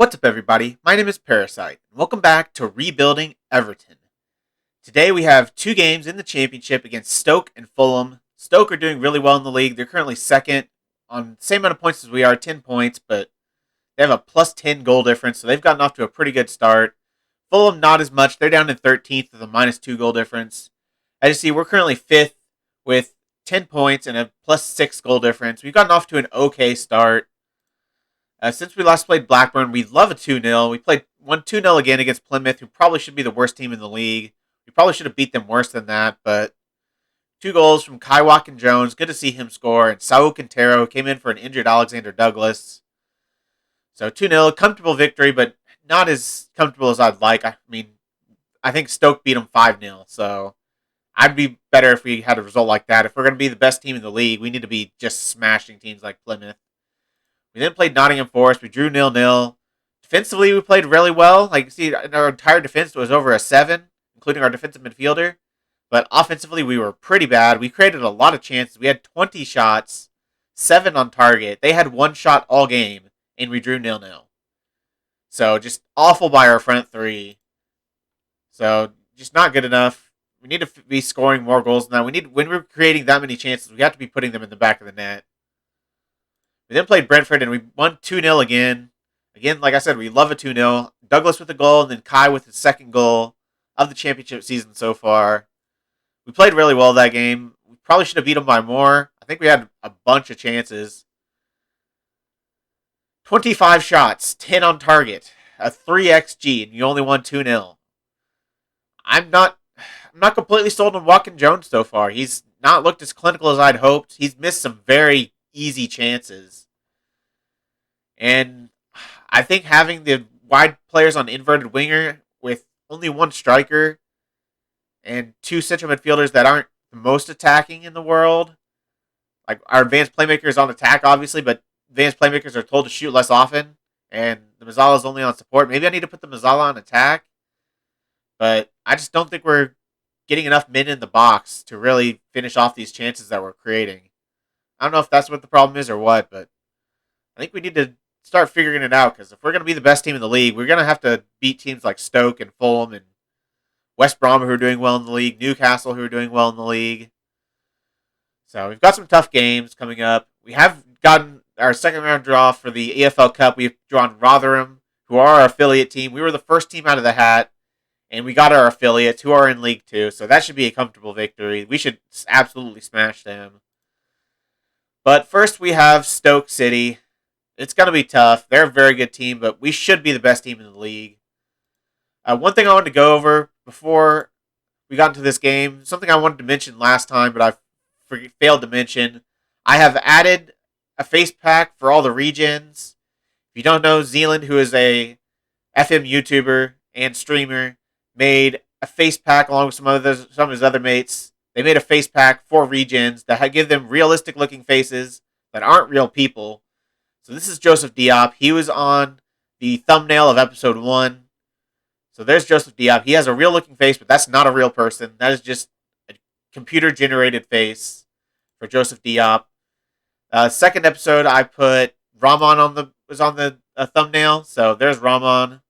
What's up, everybody? My name is Parasite, and welcome back to Rebuilding Everton. Today we have two games in the championship against Stoke and Fulham. Stoke are doing really well in the league. They're currently second on the same amount of points as we are, 10 points, but they have a plus 10 goal difference, so they've gotten off to a pretty good start. Fulham, not as much. They're down in 13th with a minus 2 goal difference. As you see, we're currently 5th with 10 points and a plus 6 goal difference. We've gotten off to an okay start. Since we last played Blackburn, we love a 2-0. We won 2-0 again against Plymouth, who probably should be the worst team in the league. We probably should have beat them worse than that, but 2 goals from Kai Watkin-Jones. Good to see him score. And Saul Quintero came in for an injured Alexander Douglas. So 2-0, comfortable victory, but not as comfortable as I'd like. I think Stoke beat them 5-0, so I'd be better if we had a result like that. If we're going to be the best team in the league, we need to be just smashing teams like Plymouth. We then played Nottingham Forest. We drew 0-0. Defensively, we played really well. Like you see, our entire defense was over a 7, including our defensive midfielder. But offensively, we were pretty bad. We created a lot of chances. We had 20 shots, 7 on target. They had 1 shot all game, and we drew 0-0. So just awful by our front three. So just not good enough. We need to be scoring more goals than that. When we're creating that many chances, we have to be putting them in the back of the net. We then played Brentford, and we won 2-0 again. Again, like I said, we love a 2-0. Douglas with a goal, and then Kai with his second goal of the championship season so far. We played really well that game. We probably should have beat them by more. I think we had a bunch of chances. 25 shots, 10 on target, a 3 XG, and you only won 2-0. I'm not completely sold on Watkin-Jones so far. He's not looked as clinical as I'd hoped. He's missed some very easy chances. And I think having the wide players on inverted winger with only 1 striker and 2 central midfielders that aren't the most attacking in the world. Like, our advanced playmakers on attack, obviously, but advanced playmakers are told to shoot less often, and the Mazzala's only on support. Maybe I need to put the Mazzala on attack, but I just don't think we're getting enough men in the box to really finish off these chances that we're creating. I don't know if that's what the problem is or what, but I think we need to start figuring it out, because if we're going to be the best team in the league, we're going to have to beat teams like Stoke and Fulham and West Brom, who are doing well in the league, Newcastle, who are doing well in the league. So we've got some tough games coming up. We have gotten our second round draw for the EFL Cup. We've drawn Rotherham, who are our affiliate team. We were the first team out of the hat, and we got our affiliates, who are in League 2, so that should be a comfortable victory. We should absolutely smash them. But first we have Stoke City. It's going to be tough. They're a very good team, but we should be the best team in the league. One thing I wanted to go over before we got into this game, something I wanted to mention last time, but I failed to mention. I have added a face pack for all the regions. If you don't know, Zealand, who is a FM YouTuber and streamer, made a face pack along with some of his other mates. They made a face pack for regions that give them realistic looking faces that aren't real people. So this is Joseph Diop. He was on the thumbnail of episode 1. So there's Joseph Diop. He has a real looking face, but that's not a real person. That is just a computer generated face for Joseph Diop. Second episode, I put Rahman was on the thumbnail. So there's Rahman.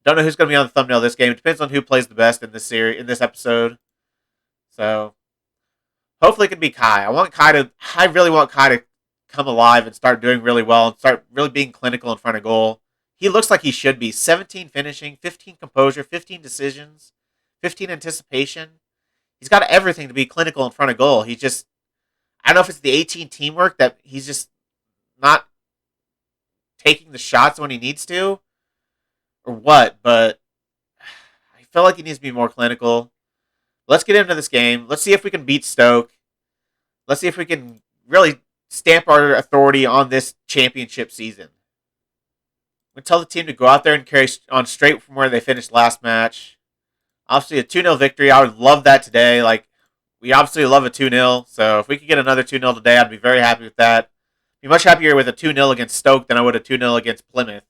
Don't know who's going to be on the thumbnail this game. It depends on who plays the best in this episode. So hopefully it can be Kai. I really want Kai to come alive and start doing really well and start really being clinical in front of goal. He looks like he should be. 17 finishing, 15 composure, 15 decisions, 15 anticipation. He's got everything to be clinical in front of goal. I don't know if it's the 18 teamwork that he's just not taking the shots when he needs to or what, but I feel like he needs to be more clinical. Let's get into this game. Let's see if we can beat Stoke. Let's see if we can really stamp our authority on this championship season. I'm going to tell the team to go out there and carry on straight from where they finished last match. Obviously, a 2-0 victory. I would love that today. We obviously love a 2-0, so if we could get another 2-0 today, I'd be very happy with that. I'd be much happier with a 2-0 against Stoke than I would a 2-0 against Plymouth.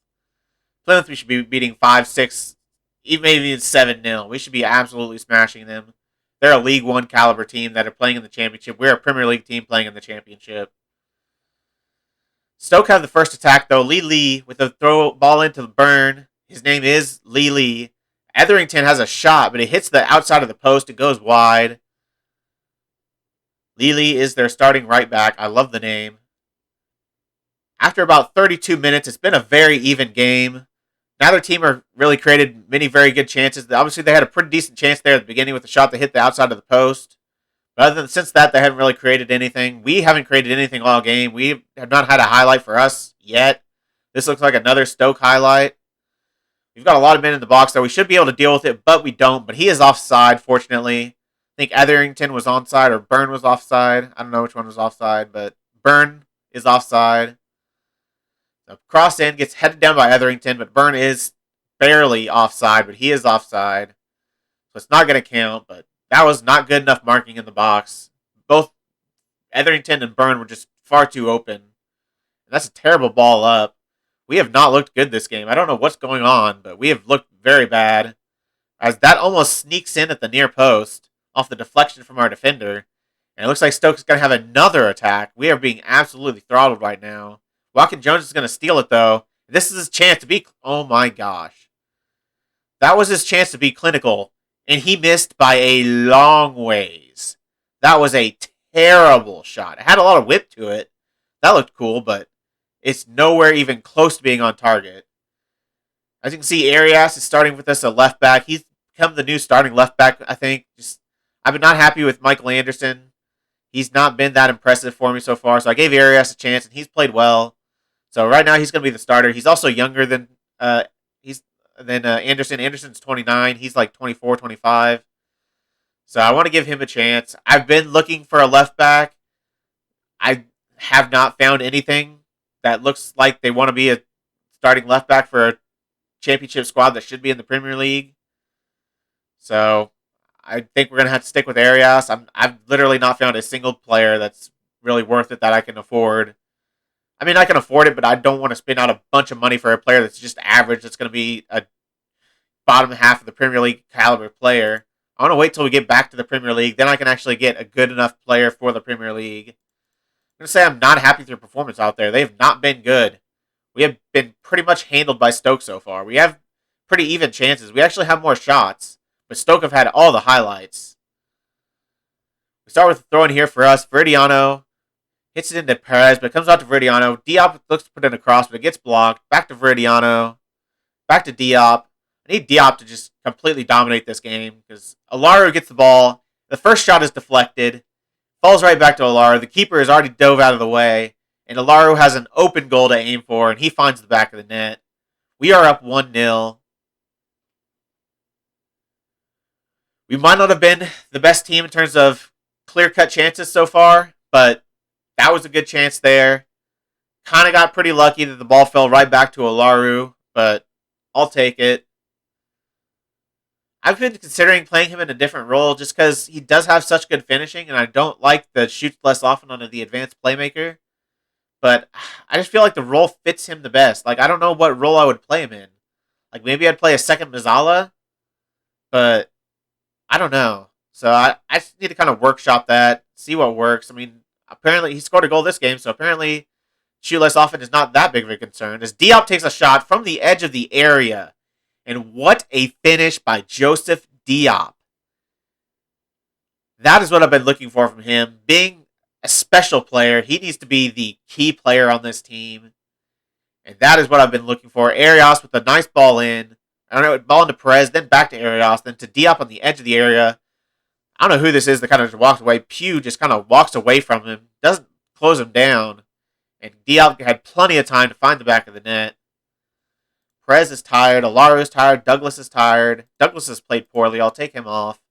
Plymouth, we should be beating 5-6, even maybe 7-0. We should be absolutely smashing them. They're a League 1 caliber team that are playing in the championship. We're a Premier League team playing in the championship. Stoke have the first attack, though. Lee with the throw ball into the Burn. His name is Lee. Etherington has a shot, but it hits the outside of the post. It goes wide. Lee is their starting right back. I love the name. After about 32 minutes, it's been a very even game. Neither team have really created many very good chances. Obviously, they had a pretty decent chance there at the beginning with the shot that hit the outside of the post. But other than since that, they haven't really created anything. We haven't created anything all game. We have not had a highlight for us yet. This looks like another Stoke highlight. We've got a lot of men in the box there. We should be able to deal with it, but we don't. But he is offside, fortunately. I think Etherington was onside or Burn was offside. I don't know which one was offside, but Burn is offside. The cross in gets headed down by Etherington, but Burn is barely offside, but he is offside. So it's not going to count, but that was not good enough marking in the box. Both Etherington and Burn were just far too open. And that's a terrible ball up. We have not looked good this game. I don't know what's going on, but we have looked very bad. As that almost sneaks in at the near post off the deflection from our defender. And it looks like Stoke is going to have another attack. We are being absolutely throttled right now. Watkin-Jones is going to steal it, though. This is his chance to be... Oh, my gosh. That was his chance to be clinical. And he missed by a long ways. That was a terrible shot. It had a lot of whip to it. That looked cool, but it's nowhere even close to being on target. As you can see, Arias is starting with us at left back. He's become the new starting left back, I think. I've been not happy with Michael Anderson. He's not been that impressive for me so far, so I gave Arias a chance, and he's played well. So right now he's going to be the starter. He's also younger than Anderson. Anderson's 29. He's like 24, 25. So I want to give him a chance. I've been looking for a left back. I have not found anything that looks like they want to be a starting left back for a championship squad that should be in the Premier League. So I think we're going to have to stick with Arias. I've literally not found a single player that's really worth it that I can afford. I mean, I can afford it, but I don't want to spend out a bunch of money for a player that's just average. That's going to be a bottom half of the Premier League caliber player. I want to wait till we get back to the Premier League. Then I can actually get a good enough player for the Premier League. I'm going to say I'm not happy with their performance out there. They've not been good. We have been pretty much handled by Stoke so far. We have pretty even chances. We actually have more shots, but Stoke have had all the highlights. We start with the throw in here for us. Veridiano hits it into Perez, but it comes out to Veridiano. Diop looks to put in a cross, but it gets blocked. Back to Veridiano. Back to Diop. I need Diop to just completely dominate this game because Olaru gets the ball. The first shot is deflected. Falls right back to Olaru. The keeper has already dove out of the way. And Olaru has an open goal to aim for, and he finds the back of the net. We are up 1-0. We might not have been the best team in terms of clear-cut chances so far, but that was a good chance there. Kind of got pretty lucky that the ball fell right back to Olaru, but I'll take it. I've been considering playing him in a different role just because he does have such good finishing, and I don't like the shoots less often on the advanced playmaker. But I just feel like the role fits him the best. Like, I don't know what role I would play him in. Like, maybe I'd play a second Mazzala, but I don't know. So I just need to kind of workshop that, see what works. I mean, apparently he scored a goal this game, so apparently shoot less often is not that big of a concern. As Diop takes a shot from the edge of the area. And what a finish by Joseph Diop. That is what I've been looking for from him. Being a special player, he needs to be the key player on this team. And that is what I've been looking for. Arias with a nice ball in. I don't know, ball into Perez, then back to Arias, then to Diop on the edge of the area. I don't know who this is that kind of just walks away. Pugh just kind of walks away from him. Doesn't close him down. And Diop had plenty of time to find the back of the net. Perez is tired. Olaru is tired. Douglas is tired. Douglas has played poorly. I'll take him off.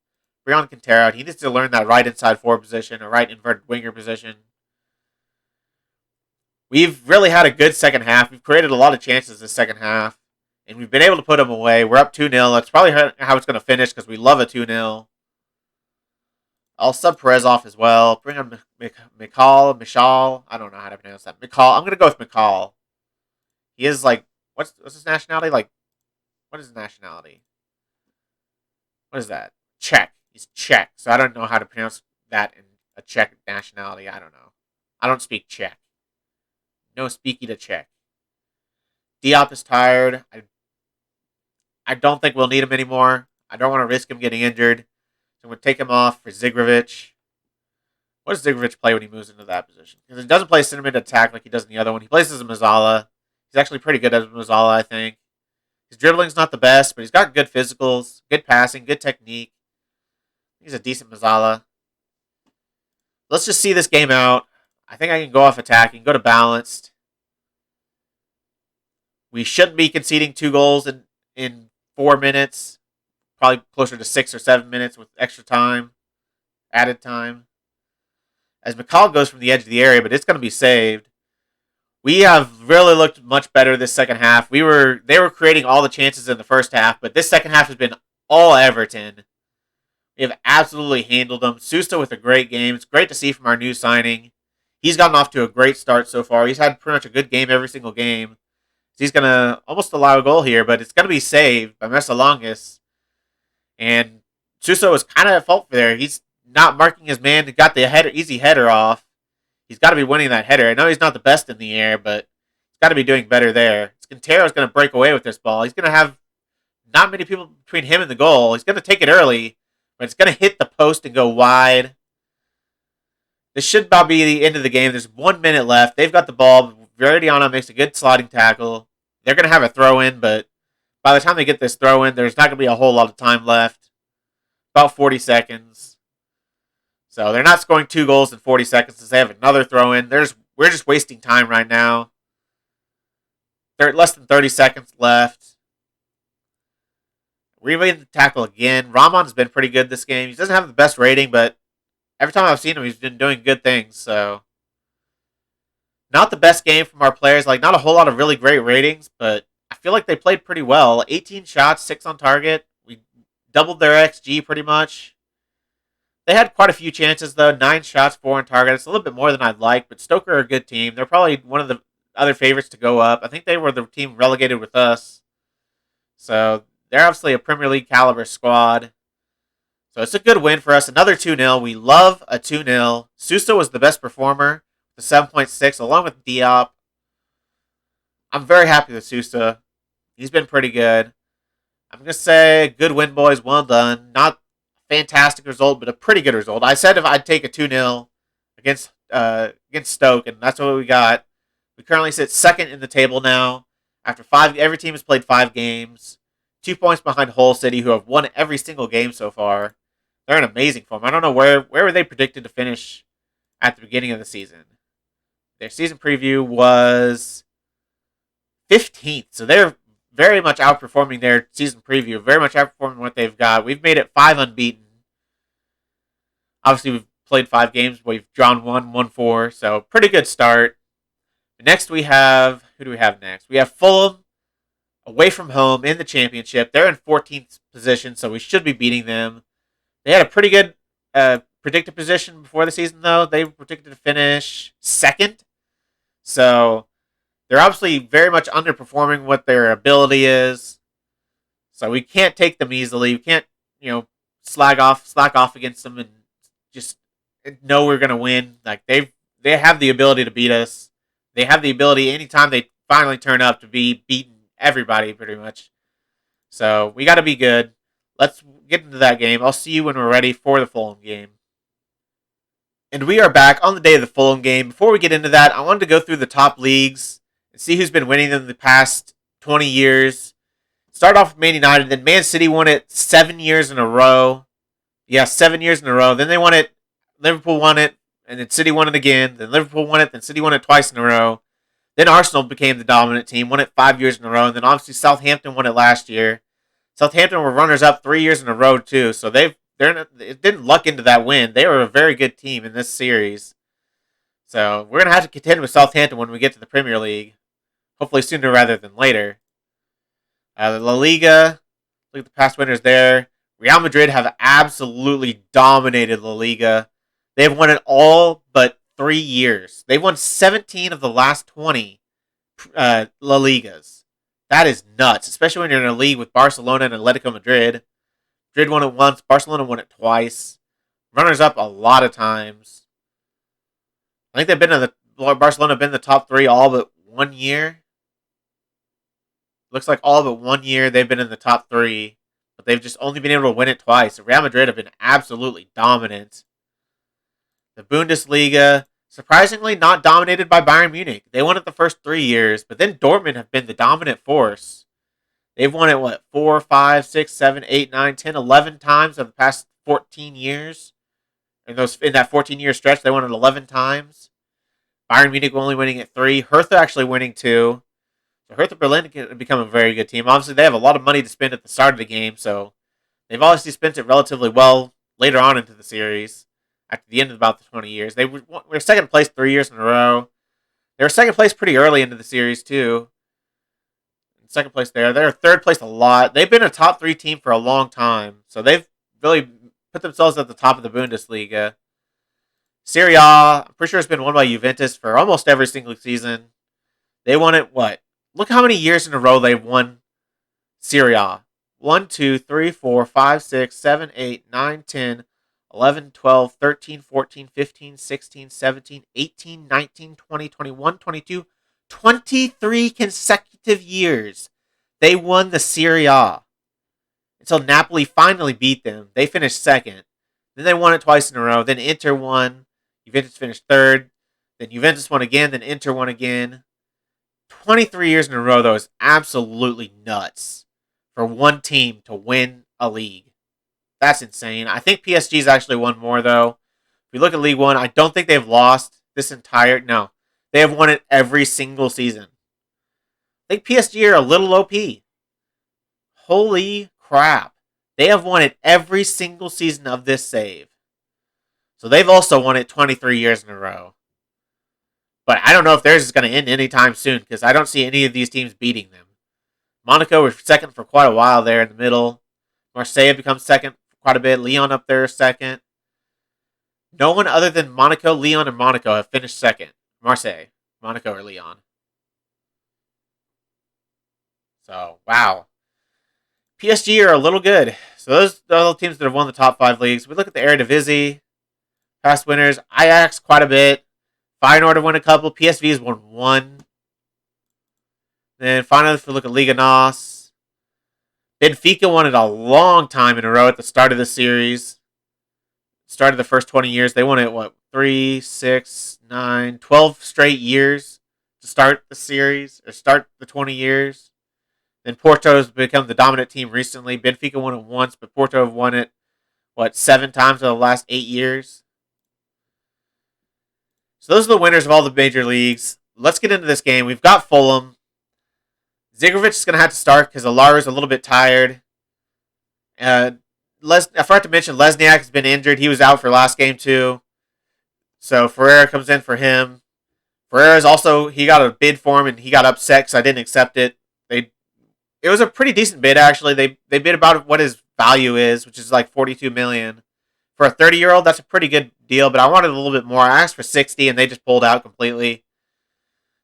Brian Quintero, he needs to learn that right inside forward position or right inverted winger position. We've really had a good second half. We've created a lot of chances this second half. And we've been able to put them away. We're up 2-0. That's probably how it's going to finish because we love a 2-0. I'll sub Perez off as well. Bring on Michal. I don't know how to pronounce that. Michal. I'm going to go with Michal. He is like, what's his nationality? Like, what is his nationality? What is that? Czech. He's Czech. So I don't know how to pronounce that in a Czech nationality. I don't know. I don't speak Czech. no Speaky to check. Diop is tired. I don't think we'll need him anymore. I don't want to risk him getting injured. So I'm going to take him off for Zigrovic. What does Zigrovic play when he moves into that position? Because he doesn't play center mid attack like he does in the other one. He plays as a Mazzala. He's actually pretty good as a Mazzala, I think. His dribbling's not the best, but he's got good physicals, good passing, good technique. He's a decent Mazzala. Let's just see this game out. I think I can go off attacking, go to balanced. We shouldn't be conceding 2 goals in 4 minutes. Probably closer to 6 or 7 minutes with extra time, added time. As McCall goes from the edge of the area, but it's going to be saved. We have really looked much better this second half. They were creating all the chances in the first half, but this second half has been all Everton. We have absolutely handled them. Sousa with a great game. It's great to see from our new signing. He's gotten off to a great start so far. He's had pretty much a good game every single game. He's going to almost allow a goal here, but it's going to be saved by Messalongas. And Sousa was kind of at fault for there. He's not marking his man. He got the easy header off. He's got to be winning that header. I know he's not the best in the air, but he's got to be doing better there. Quintero's going to break away with this ball. He's going to have not many people between him and the goal. He's going to take it early, but it's going to hit the post and go wide. This should about be the end of the game. There's 1 minute left. They've got the ball. Veridiano makes a good sliding tackle. They're going to have a throw-in, but by the time they get this throw-in, there's not going to be a whole lot of time left. About 40 seconds. So they're not scoring 2 goals in 40 seconds since they have another throw-in. We're just wasting time right now. They're at less than 30 seconds left. We're even the tackle again. Rahman's been pretty good this game. He doesn't have the best rating, but every time I've seen him, he's been doing good things. So not the best game from our players. Like, not a whole lot of really great ratings, but I feel like they played pretty well. 18 shots, 6 on target. We doubled their XG pretty much. They had quite a few chances, though. 9 shots, 4 on target. It's a little bit more than I'd like, but Stoke are a good team. They're probably one of the other favorites to go up. I think they were the team relegated with us. So they're obviously a Premier League caliber squad. So it's a good win for us. Another 2-0. We love a 2-0. Sousa was the best performer, the 7.6, along with Diop. I'm very happy with Sousa. He's been pretty good. I'm going to say good win, boys. Well done. Not fantastic result, but a pretty good result. I said if I'd take a 2-0 against Stoke, and that's what we got. We currently sit second in the table now. After 5, every team has played 5 games. 2 points behind Hull City, who have won every single game so far. They're in amazing form. I don't know where were they predicted to finish at the beginning of the season. Their season preview was 15th, so they're very much outperforming their season preview, very much outperforming what they've got. We've made it 5 unbeaten. Obviously, we've played 5 games. We've drawn 1, won 4, so pretty good start. Next, we have, who do we have next? We have Fulham, away from home in the championship. They're in 14th position, so we should be beating them. They had a pretty good predicted position before the season, though. They were predicted to finish 2nd, so they're obviously very much underperforming what their ability is. So we can't take them easily. We can't, slack off against them and just know we're going to win. Like they have the ability to beat us. They have the ability anytime they finally turn up to be beating everybody pretty much. So we got to be good. Let's get into that game. I'll see you when we're ready for the Fulham game. And we are back on the day of the Fulham game. Before we get into that, I wanted to go through the top leagues and see who's been winning them the past 20 years. Start off with Man United, then Man City won it 7 years in a row. Yeah, 7 years in a row. Then they won it, Liverpool won it, and then City won it again. Then Liverpool won it, then City won it twice in a row. Then Arsenal became the dominant team, won it 5 years in a row, and then obviously Southampton won it last year. Southampton were runners-up 3 years in a row, too, so it didn't luck into that win. They were a very good team in this series. So we're going to have to contend with Southampton when we get to the Premier League. Hopefully sooner rather than later. La Liga, look at the past winners there. Real Madrid have absolutely dominated La Liga. They've won it all but 3 years. They've won 17 of the last 20 La Ligas. That is nuts, especially when you're in a league with Barcelona and Atletico Madrid. Madrid won it once, Barcelona won it twice. Runners up a lot of times. I think they've been in the Barcelona have been in the top 3 all but 1 year. Looks like all but 1 year they've been in the top 3, but they've just only been able to win it twice. Real Madrid have been absolutely dominant. The Bundesliga, surprisingly not dominated by Bayern Munich. They won it the first 3 years, but then Dortmund have been the dominant force. They've won it, 4, 5, 6, 7, 8, 9, 10, 11 times over the past 14 years. In that 14-year stretch, they won it 11 times. Bayern Munich only winning it 3. Hertha actually winning 2. So Hertha Berlin can become a very good team. Obviously, they have a lot of money to spend at the start of the game, so they've obviously spent it relatively well later on into the series, after the end of about the 20 years. They were second place 3 years in a row. They were second place pretty early into the series, too. Second place there. They're third place a lot. They've been a top 3 team for a long time, so they've really put themselves at the top of the Bundesliga. Serie A, I'm pretty sure it's been won by Juventus for almost every single season. They won it, Look how many years in a row they've won Serie A. 1, 2, 3, 4, 5, 6, 7, 8, 9, 10, 11, 12, 13, 14, 15, 16, 17, 18, 19, 20, 21, 22, 23 consecutive years they won the Serie A. Until Napoli finally beat them. They finished second. Then they won it twice in a row. Then Inter won. Juventus finished third. Then Juventus won again. Then Inter won again. 23 years in a row, though, is absolutely nuts for one team to win a league. That's insane. I think PSG's actually won more, though. If we look at League One, I don't think they've lost this entire... No. They have won it every single season. I think PSG are a little OP. Holy crap. They have won it every single season of this save. So they've also won it 23 years in a row. But I don't know if theirs is going to end anytime soon, because I don't see any of these teams beating them. Monaco was second for quite a while there in the middle. Marseille becomes second for quite a bit. Lyon up there second. No one other than Monaco, Lyon, and Monaco have finished second. Marseille, Monaco, or Lyon. So, wow. PSG are a little good. So those are the teams that have won the top 5 leagues. We look at the Eredivisie. Past winners. Ajax, quite a bit. Feyenoord have won a couple. PSV has won 1. Then finally, if we look at Liga NOS. Benfica won it a long time in a row at the start of the series. Started the first 20 years. They won it, 3, 6, 9, 12 straight years to start the series, or start the 20 years. Then Porto has become the dominant team recently. Benfica won it once, but Porto have won it, 7 times in the last 8 years. So those are the winners of all the major leagues. Let's get into this game. We've got Fulham. Zigrovic is going to have to start because Alar is a little bit tired. I forgot to mention Lesniak has been injured. He was out for last game too. So Ferreira comes in for him. Ferreira's also, he got a bid for him and he got upset because I didn't accept it. It was a pretty decent bid actually. They bid about what his value is, which is like $42 million. For a 30-year-old, that's a pretty good deal, but I wanted a little bit more. I asked for 60 and they just pulled out completely.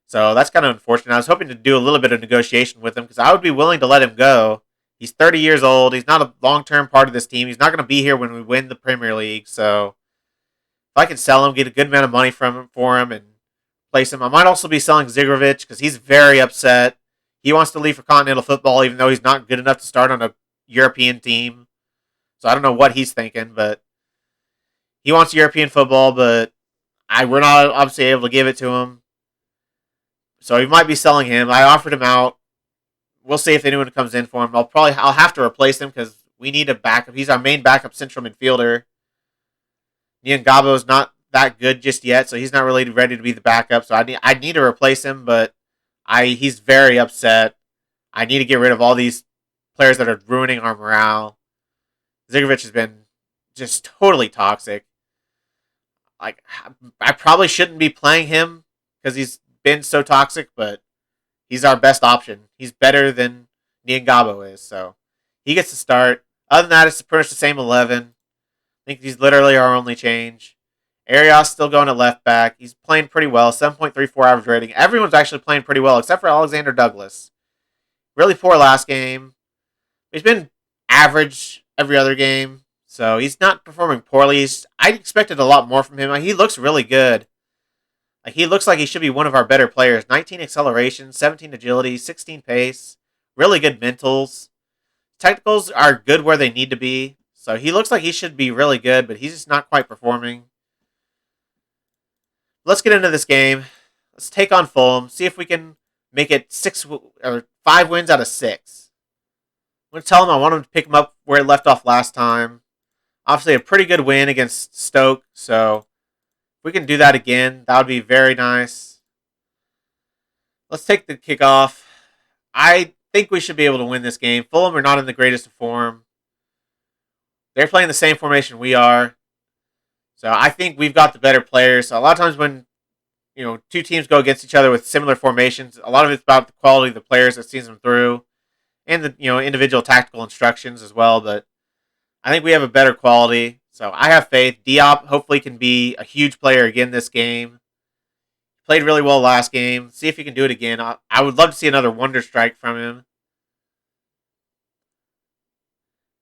So that's kind of unfortunate. I was hoping to do a little bit of negotiation with him because I would be willing to let him go. He's 30 years old. He's not a long-term part of this team. He's not going to be here when we win the Premier League. So if I can sell him, get a good amount of money for him, and place him. I might also be selling Zigrovic because he's very upset. He wants to leave for continental football even though he's not good enough to start on a European team. So I don't know what he's thinking, but he wants European football, but we're not obviously able to give it to him. So we might be selling him. I offered him out. We'll see if anyone comes in for him. I'll have to replace him because we need a backup. He's our main backup central midfielder. Niangabo is not that good just yet, so he's not really ready to be the backup. So I need to replace him, but he's very upset. I need to get rid of all these players that are ruining our morale. Zigrovic has been just totally toxic. Like, I probably shouldn't be playing him because he's been so toxic, but he's our best option. He's better than Niangabo is, so he gets to start. Other than that, it's pretty much the same 11. I think he's literally our only change. Arias still going at left back. He's playing pretty well. 7.34 average rating. Everyone's actually playing pretty well, except for Alexander Douglas. Really poor last game. He's been average every other game, so he's not performing poorly. I expected a lot more from him. He looks really good. Like, he looks like he should be one of our better players. 19 acceleration, 17 agility, 16 pace, really good mentals. Technicals are good where they need to be. So he looks like he should be really good, but he's just not quite performing. Let's get into this game. Let's take on Fulham. See if we can make it 5 wins out of 6. I'm going to tell him I want him to pick him up where it left off last time. Obviously, a pretty good win against Stoke. So if we can do that again, that would be very nice. Let's take the kickoff. I think we should be able to win this game. Fulham are not in the greatest of form. They're playing the same formation we are. So I think we've got the better players. So a lot of times when two teams go against each other with similar formations, a lot of it's about the quality of the players that sees them through, and the individual tactical instructions as well. But I think we have a better quality. So I have faith. Diop hopefully can be a huge player again this game. Played really well last game. See if he can do it again. I would love to see another wonder strike from him.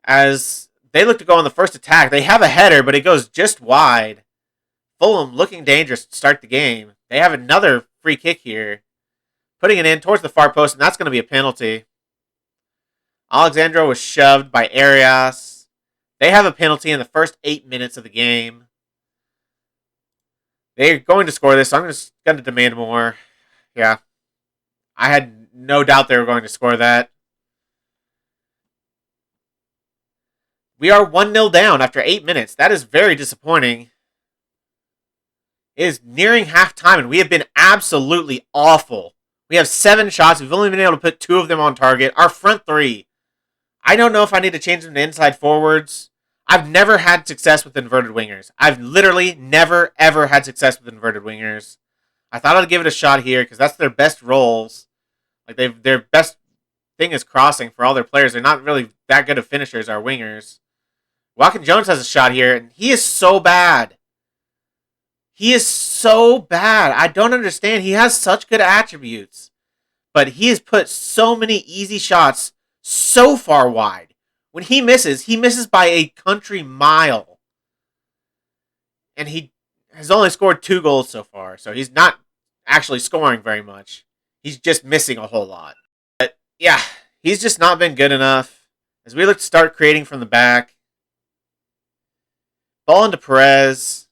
As they look to go on the first attack, they have a header, but it goes just wide. Fulham looking dangerous to start the game. They have another free kick here. Putting it in towards the far post, and that's going to be a penalty. Alexandro was shoved by Arias. They have a penalty in the first 8 minutes of the game. They're going to score this, so I'm just going to demand more. Yeah. I had no doubt they were going to score that. We are 1-0 down after 8 minutes. That is very disappointing. It is nearing halftime, and we have been absolutely awful. We have 7 shots. We've only been able to put 2 of them on target. Our front 3. I don't know if I need to change them to inside forwards. I've never had success with inverted wingers. I've literally never, ever had success with inverted wingers. I thought I'd give it a shot here because that's their best roles. Like their best thing is crossing for all their players. They're not really that good of finishers, our wingers. Watkin-Jones has a shot here, and he is so bad. He is so bad. I don't understand. He has such good attributes, but he has put so many easy shots so far wide. When he misses by a country mile. And he has only scored 2 goals so far, so he's not actually scoring very much. He's just missing a whole lot. But yeah, he's just not been good enough. As we look to start creating from the back. Ball into Perez.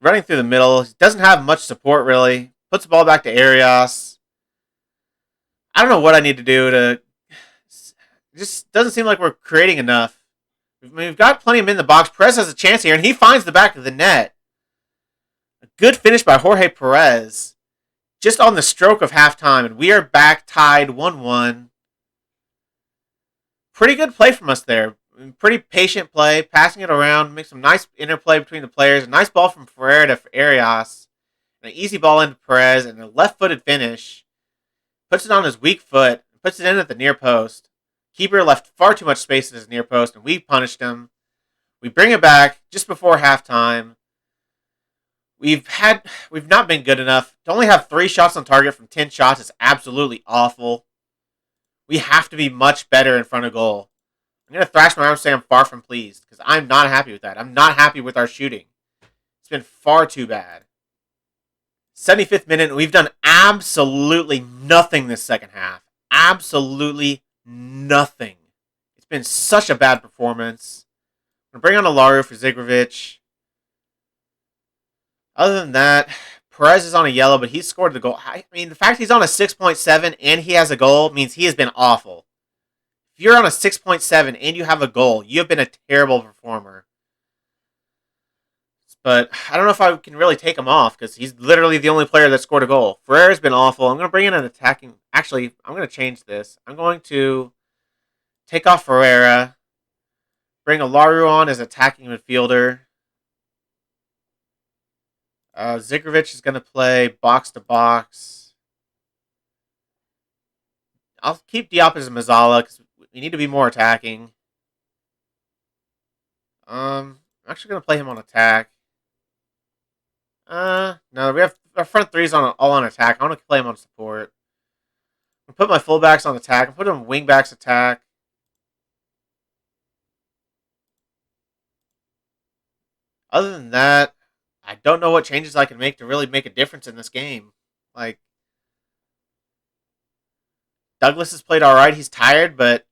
Running through the middle. He doesn't have much support, really. Puts the ball back to Arias. I don't know what I need to do to... It just doesn't seem like we're creating enough. We've got plenty of men in the box. Perez has a chance here, and he finds the back of the net. A good finish by Jorge Perez. Just on the stroke of halftime, and we are back tied 1-1. Pretty good play from us there. Pretty patient play, passing it around, make some nice interplay between the players. A nice ball from Ferreira to Arias. An easy ball into Perez, and a left-footed finish. Puts it on his weak foot, puts it in at the near post. Keeper left far too much space in his near post, and we punished him. We bring it back just before halftime. We've not been good enough. To only have 3 shots on target from 10 shots is absolutely awful. We have to be much better in front of goal. I'm going to thrash my arms and say I'm far from pleased, because I'm not happy with that. I'm not happy with our shooting. It's been far too bad. 75th minute, and we've done absolutely nothing this second half. Absolutely nothing. It's been such a bad performance. I'm going to bring on Alario for Zigrovic. Other than that, Perez is on a yellow, but he scored the goal. I mean, the fact he's on a 6.7 and he has a goal means he has been awful. If you're on a 6.7 and you have a goal, you have been a terrible performer. But I don't know if I can really take him off because he's literally the only player that scored a goal. Ferreira's been awful. I'm going to bring in an attacking... Actually, I'm going to change this. I'm going to take off Ferreira. Bring Alario on as attacking midfielder. Zigrovic is going to play box-to-box. I'll keep Diop as Mazzala because we need to be more attacking. I'm actually going to play him on attack. No, we have our front 3's all on attack. I want to play him on support. I'm put my fullbacks on attack. I'm put him wingbacks attack. Other than that, I don't know what changes I can make to really make a difference in this game. Like, Douglas has played all right. He's tired, but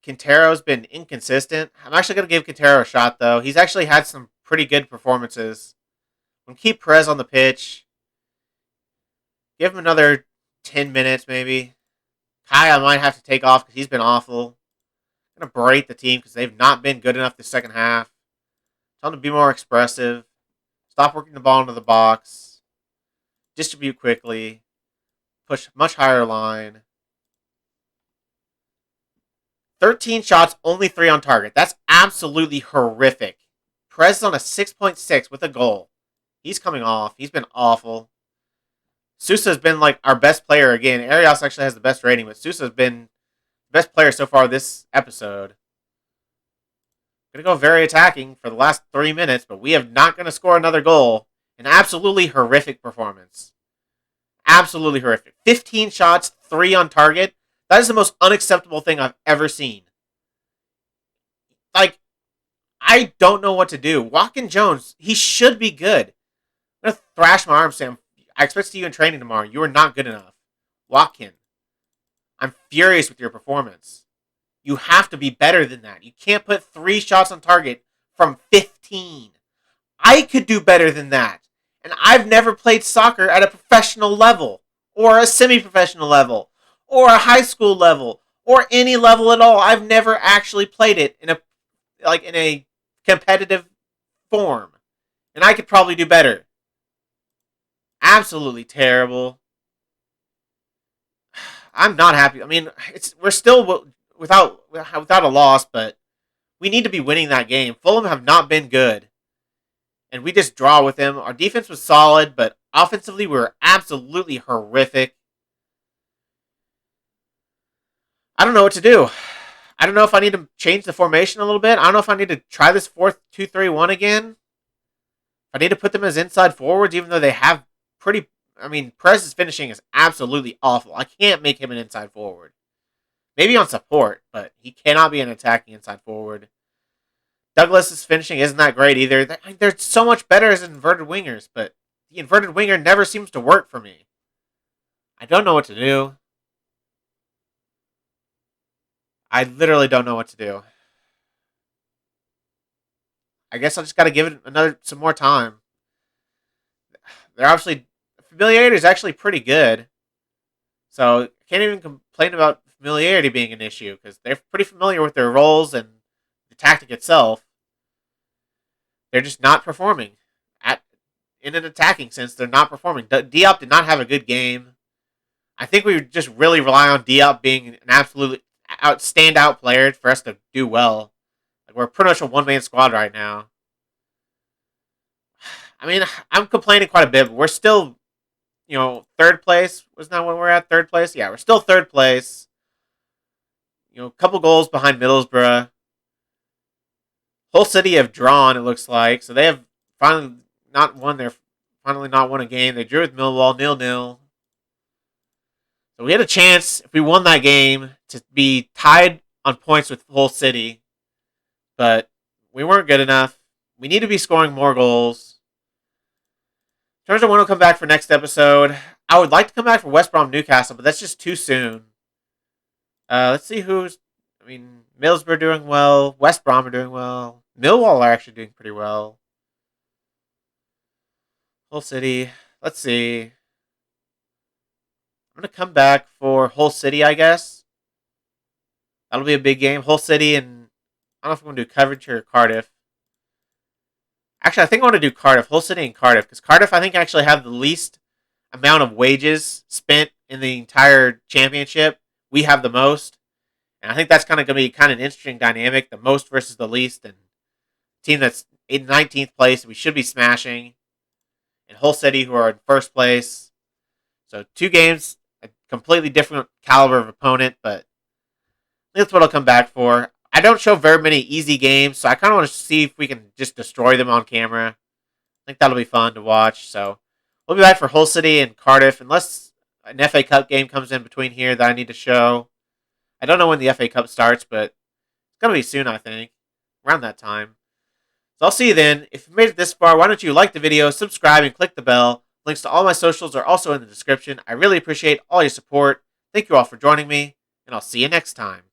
Quintero's been inconsistent. I'm actually going to give Quintero a shot, though. He's actually had some pretty good performances. I'm going to keep Perez on the pitch. Give him another 10 minutes, maybe. Kai, I might have to take off because he's been awful. I'm going to berate the team because they've not been good enough the second half. Tell them to be more expressive. Stop working the ball into the box. Distribute quickly. Push much higher line. 13 shots, only 3 on target. That's absolutely horrific. Perez is on a 6.6 with a goal. He's coming off. He's been awful. Sousa's been like our best player again. Arias actually has the best rating, but Sousa's been the best player so far this episode. Going to go very attacking for the last 3 minutes, but we have not going to score another goal. An absolutely horrific performance. Absolutely horrific. 15 shots, 3 on target. That is the most unacceptable thing I've ever seen. Like, I don't know what to do. Watkin-Jones, he should be good. I'm going to thrash my arm, Sam. I expect to see you in training tomorrow. You are not good enough. Watkin, I'm furious with your performance. You have to be better than that. You can't put 3 shots on target from 15. I could do better than that. And I've never played soccer at a professional level, or a semi-professional level, or a high school level, or any level at all. I've never actually played it in a competitive form. And I could probably do better. Absolutely terrible. I'm not happy. I mean, we're still without a loss, but we need to be winning that game. Fulham have not been good. And we just draw with them. Our defense was solid, but offensively we were absolutely horrific. I don't know what to do. I don't know if I need to change the formation a little bit. I don't know if I need to try this 4-2-3-1 again. I need to put them as inside forwards, even though they have Perez's finishing is absolutely awful. I can't make him an inside forward. Maybe on support, but he cannot be an attacking inside forward. Douglas's finishing isn't that great either. They're so much better as inverted wingers, but the inverted winger never seems to work for me. I don't know what to do. I literally don't know what to do. I guess I'll just got to give it some more time. They're obviously familiarity is actually pretty good, so I can't even complain about familiarity being an issue because they're pretty familiar with their roles and the tactic itself. They're just not performing in an attacking sense. They're not performing. Diop did not have a good game. I think we just really rely on Diop being an absolute standout player for us to do well. Like, we're pretty much a one-man squad right now. I mean, I'm complaining quite a bit, but we're still, third place. Wasn't that when we're at third place? Yeah, we're still third place. A couple goals behind Middlesbrough. Hull City have drawn, it looks like. So they have finally not won a game. They drew with Millwall 0-0. So we had a chance, if we won that game, to be tied on points with Hull City. But we weren't good enough. We need to be scoring more goals. In terms of when we'll come back for next episode, I would like to come back for West Brom Newcastle, but that's just too soon. Let's see Middlesbrough doing well. West Brom are doing well. Millwall are actually doing pretty well. Hull City. Let's see. I'm going to come back for Hull City, I guess. That'll be a big game. Hull City and I don't know if I'm going to do Coventry or Cardiff. Actually, I think I want to do Cardiff. Hull City and Cardiff. Because Cardiff, I think, actually have the least amount of wages spent in the entire championship. We have the most. And I think that's kind of going to be kind of an interesting dynamic. The most versus the least. And team that's in 19th place, we should be smashing. And Hull City, who are in first place. So 2 games, a completely different caliber of opponent. But I think that's what I'll come back for. I don't show very many easy games, so I kind of want to see if we can just destroy them on camera. I think that'll be fun to watch. So we'll be back for Hull City and Cardiff, unless an FA Cup game comes in between here that I need to show. I don't know when the FA Cup starts, but it's going to be soon, I think. Around that time. So I'll see you then. If you made it this far, why don't you like the video, subscribe, and click the bell. Links to all my socials are also in the description. I really appreciate all your support. Thank you all for joining me, and I'll see you next time.